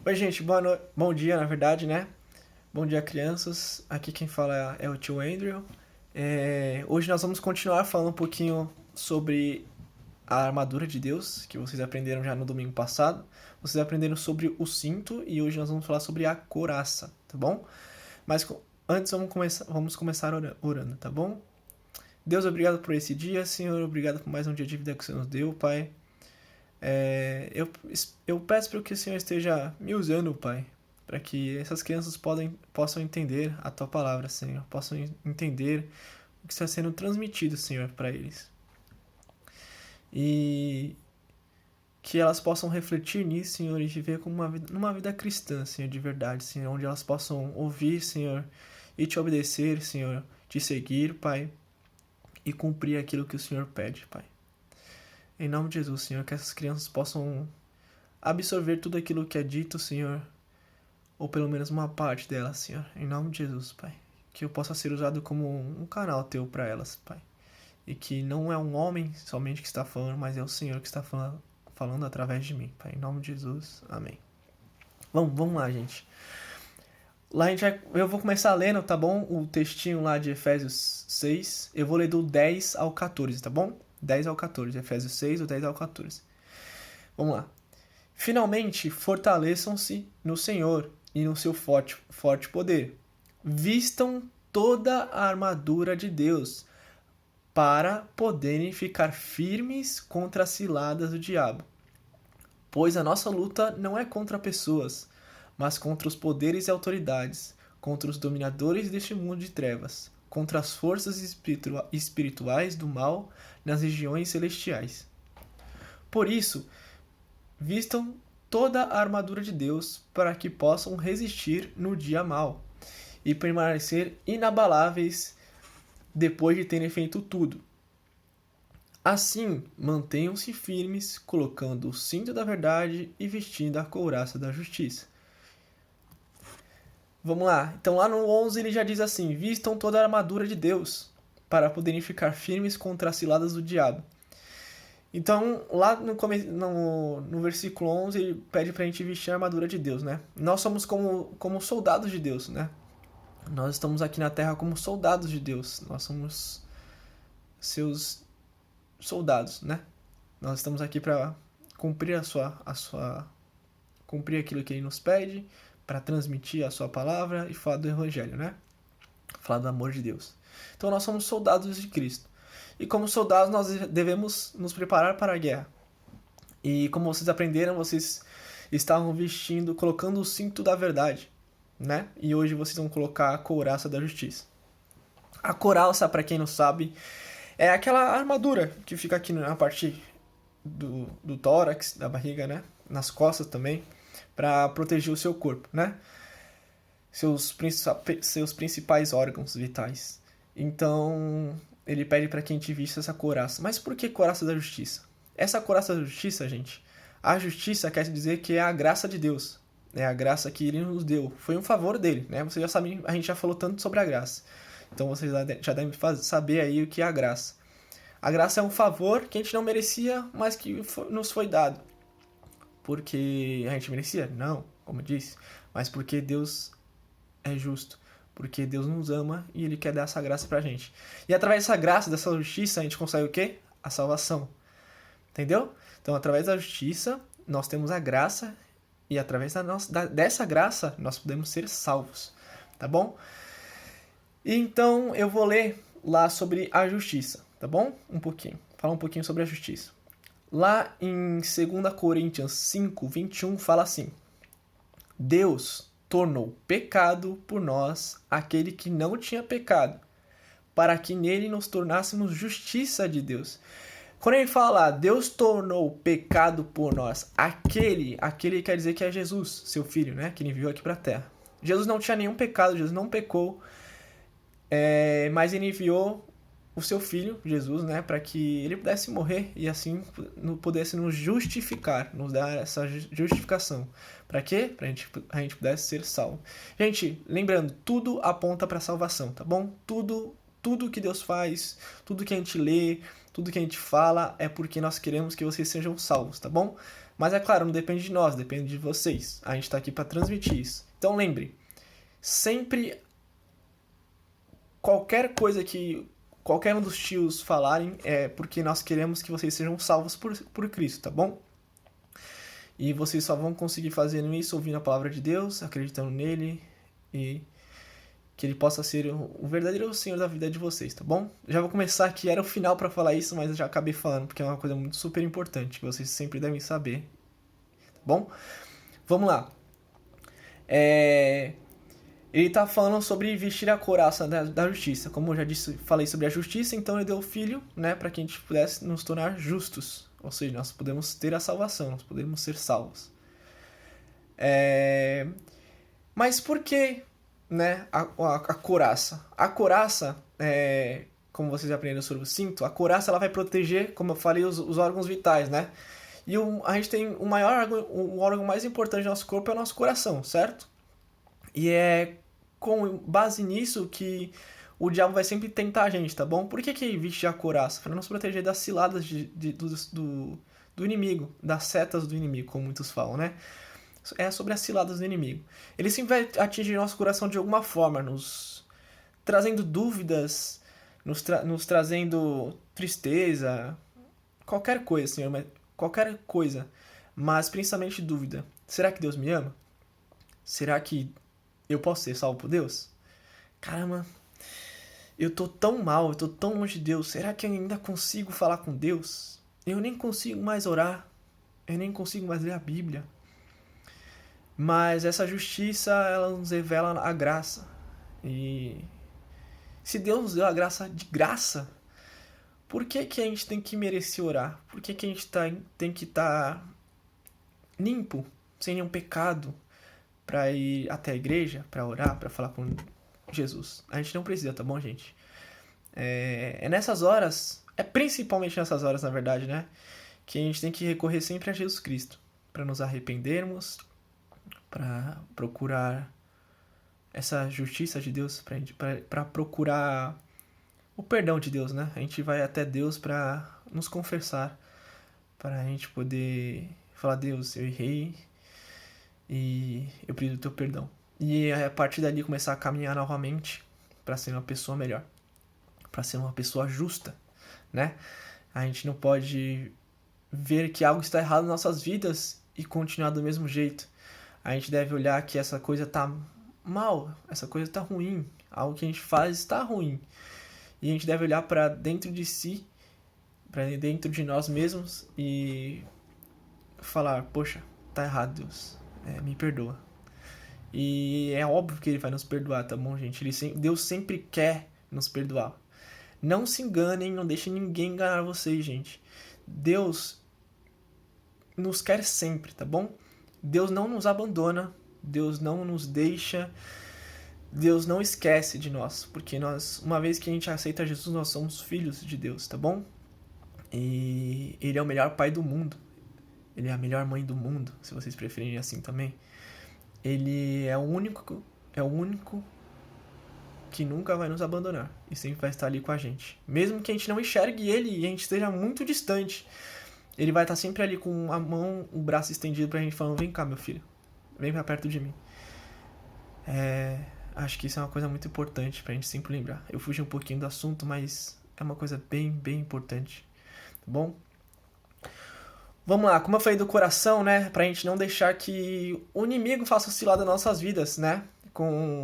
Oi, gente, bom dia, na verdade, né? Bom dia, crianças. Aqui quem fala é o tio Andrew. Hoje nós vamos continuar falando um pouquinho sobre a armadura de Deus, que vocês aprenderam já no domingo passado. Vocês aprenderam sobre o cinto e hoje nós vamos falar sobre a couraça, tá bom? Mas antes vamos começar orando, tá bom? Deus, obrigado por esse dia, Senhor. Obrigado por mais um dia de vida que o Senhor nos deu, Pai. Eu peço para que o Senhor esteja me usando, Pai, para que essas crianças possam entender a Tua palavra, Senhor, possam entender o que está sendo transmitido, Senhor, para eles. E que elas possam refletir nisso, Senhor, e viver como numa vida cristã, Senhor, de verdade, Senhor, onde elas possam ouvir, Senhor, e Te obedecer, Senhor, Te seguir, Pai, e cumprir aquilo que o Senhor pede, Pai. Em nome de Jesus, Senhor, que essas crianças possam absorver tudo aquilo que é dito, Senhor, ou pelo menos uma parte delas, Senhor. Em nome de Jesus, Pai. Que eu possa ser usado como um canal Teu para elas, Pai. E que não é um homem somente que está falando, mas é o Senhor que está falando através de mim, Pai. Em nome de Jesus, amém. Vamos lá, gente. Lá eu vou começar lendo, tá bom? O textinho lá de Efésios 6. Eu vou ler do 10 ao 14, tá bom? 10 ao 14, Efésios 6, do 10 ao 14. Vamos lá. Finalmente, fortaleçam-se no Senhor e no seu forte poder. Vistam toda a armadura de Deus para poderem ficar firmes contra as ciladas do diabo. Pois a nossa luta não é contra pessoas, mas contra os poderes e autoridades, contra os dominadores deste mundo de trevas, contra as forças espirituais do mal nas regiões celestiais. Por isso, vistam toda a armadura de Deus para que possam resistir no dia mau e permanecer inabaláveis depois de terem feito tudo. Assim, mantenham-se firmes, colocando o cinto da verdade e vestindo a couraça da justiça. Vamos lá. Então lá no 11 ele já diz assim: vistam toda a armadura de Deus para poderem ficar firmes contra as ciladas do diabo. Então, lá no versículo 11, ele pede pra gente vestir a armadura de Deus, né? Nós somos como soldados de Deus, né? Nós estamos aqui na Terra como soldados de Deus. Nós somos seus soldados, né? Nós estamos aqui para cumprir cumprir aquilo que ele nos pede, para transmitir a sua palavra e falar do evangelho, né? Falar do amor de Deus. Então, nós somos soldados de Cristo. E como soldados nós devemos nos preparar para a guerra. E como vocês aprenderam, vocês estavam colocando o cinto da verdade, né? E hoje vocês vão colocar a couraça da justiça. A couraça, para quem não sabe, é aquela armadura que fica aqui na parte do tórax, da barriga, né? Nas costas também, para proteger o seu corpo, né? Seus principais órgãos vitais. Então, ele pede para que a gente vista essa couraça. Mas por que couraça da justiça? Essa couraça da justiça, gente, a justiça quer dizer que é a graça de Deus. É a graça que ele nos deu. Foi um favor dele, né? Vocês já sabem, a gente já falou tanto sobre a graça. Então vocês já devem saber aí o que é a graça. A graça é um favor que a gente não merecia, mas que nos foi dado. Porque a gente merecia? Não, como eu disse. Mas porque Deus é justo. Porque Deus nos ama e Ele quer dar essa graça pra gente. E através dessa graça, dessa justiça, a gente consegue o quê? A salvação. Entendeu? Então, através da justiça, nós temos a graça. E através dessa graça, nós podemos ser salvos. Tá bom? Então, eu vou ler lá sobre a justiça. Tá bom? Falar um pouquinho sobre a justiça. Lá em 2 Coríntios 5, 21, fala assim: Deus tornou pecado por nós aquele que não tinha pecado, para que nele nos tornássemos justiça de Deus. Quando ele fala Deus tornou pecado por nós, aquele quer dizer que é Jesus, seu filho, né? Que ele enviou aqui para a terra. Jesus não tinha nenhum pecado, Jesus não pecou, mas ele enviou o seu filho, Jesus, né? Para que ele pudesse morrer e assim pudesse nos justificar, nos dar essa justificação. Para quê? Para a gente pudesse ser salvo. Gente, lembrando, tudo aponta para a salvação, tá bom? Tudo que Deus faz, tudo que a gente lê, tudo que a gente fala é porque nós queremos que vocês sejam salvos, tá bom? Mas é claro, não depende de nós, depende de vocês. A gente tá aqui para transmitir isso. Então lembre, sempre qualquer coisa que qualquer um dos tios falarem é porque nós queremos que vocês sejam salvos por Cristo, tá bom? E vocês só vão conseguir fazer isso ouvindo a palavra de Deus, acreditando nele e que ele possa ser o verdadeiro Senhor da vida de vocês, tá bom? Já vou começar aqui, era o final para falar isso, mas eu já acabei falando, porque é uma coisa muito super importante, que vocês sempre devem saber, tá bom? Vamos lá. Ele tá falando sobre vestir a couraça da justiça. Como eu já disse, falei sobre a justiça, então ele deu o filho, né, para que a gente pudesse nos tornar justos. Ou seja, nós podemos ter a salvação, nós podemos ser salvos. Mas por que, né, a couraça? A couraça, como vocês aprenderam sobre o cinto, a couraça ela vai proteger, como eu falei, os órgãos vitais, né? E a gente tem o órgão mais importante do nosso corpo é o nosso coração, certo? E é com base nisso que o diabo vai sempre tentar a gente, tá bom? Por que vestir a couraça? Para nos proteger das ciladas do inimigo, das setas do inimigo, como muitos falam, né? É sobre as ciladas do inimigo. Ele sempre vai atingir nosso coração de alguma forma, nos trazendo dúvidas, nos trazendo tristeza, qualquer coisa, Senhor, qualquer coisa, mas principalmente dúvida. Será que Deus me ama? Será que eu posso ser salvo por Deus? Caramba, eu tô tão mal, eu tô tão longe de Deus. Será que eu ainda consigo falar com Deus? Eu nem consigo mais orar. Eu nem consigo mais ler a Bíblia. Mas essa justiça, ela nos revela a graça. E se Deus nos deu a graça de graça, por que a gente tem que merecer orar? Por que a gente tem que estar limpo, sem nenhum pecado, para ir até a igreja, para orar, para falar com Jesus? A gente não precisa, tá bom, gente? É nessas horas, principalmente nessas horas, na verdade, né, que a gente tem que recorrer sempre a Jesus Cristo, para nos arrependermos, para procurar essa justiça de Deus, para procurar o perdão de Deus, né? A gente vai até Deus para nos confessar, para a gente poder falar: Deus, eu errei e eu preciso do teu perdão. E a partir dali começar a caminhar novamente para ser uma pessoa melhor, para ser uma pessoa justa, né? A gente não pode ver que algo está errado nas nossas vidas e continuar do mesmo jeito. A gente deve olhar que essa coisa tá mal, essa coisa tá ruim, algo que a gente faz está ruim. E a gente deve olhar para dentro de si, para dentro de nós mesmos e falar: poxa, tá errado, Deus, me perdoa. E é óbvio que ele vai nos perdoar, tá bom, gente? Deus sempre quer nos perdoar. Não se enganem, não deixem ninguém enganar vocês, gente. Deus nos quer sempre, tá bom? Deus não nos abandona, Deus não nos deixa, Deus não esquece de nós, porque uma vez que a gente aceita Jesus, nós somos filhos de Deus, tá bom? E Ele é o melhor pai do mundo, Ele é a melhor mãe do mundo, se vocês preferirem assim também. Ele é o único que nunca vai nos abandonar e sempre vai estar ali com a gente. Mesmo que a gente não enxergue Ele e a gente esteja muito distante, Ele vai estar sempre ali com a mão, o braço estendido pra gente, falando: vem cá, meu filho, vem pra perto de mim. Acho que isso é uma coisa muito importante pra gente sempre lembrar. Eu fugi um pouquinho do assunto, mas é uma coisa bem, bem importante, tá bom? Vamos lá, como eu falei do coração, né, pra gente não deixar que o inimigo faça oscilar das nossas vidas, né, com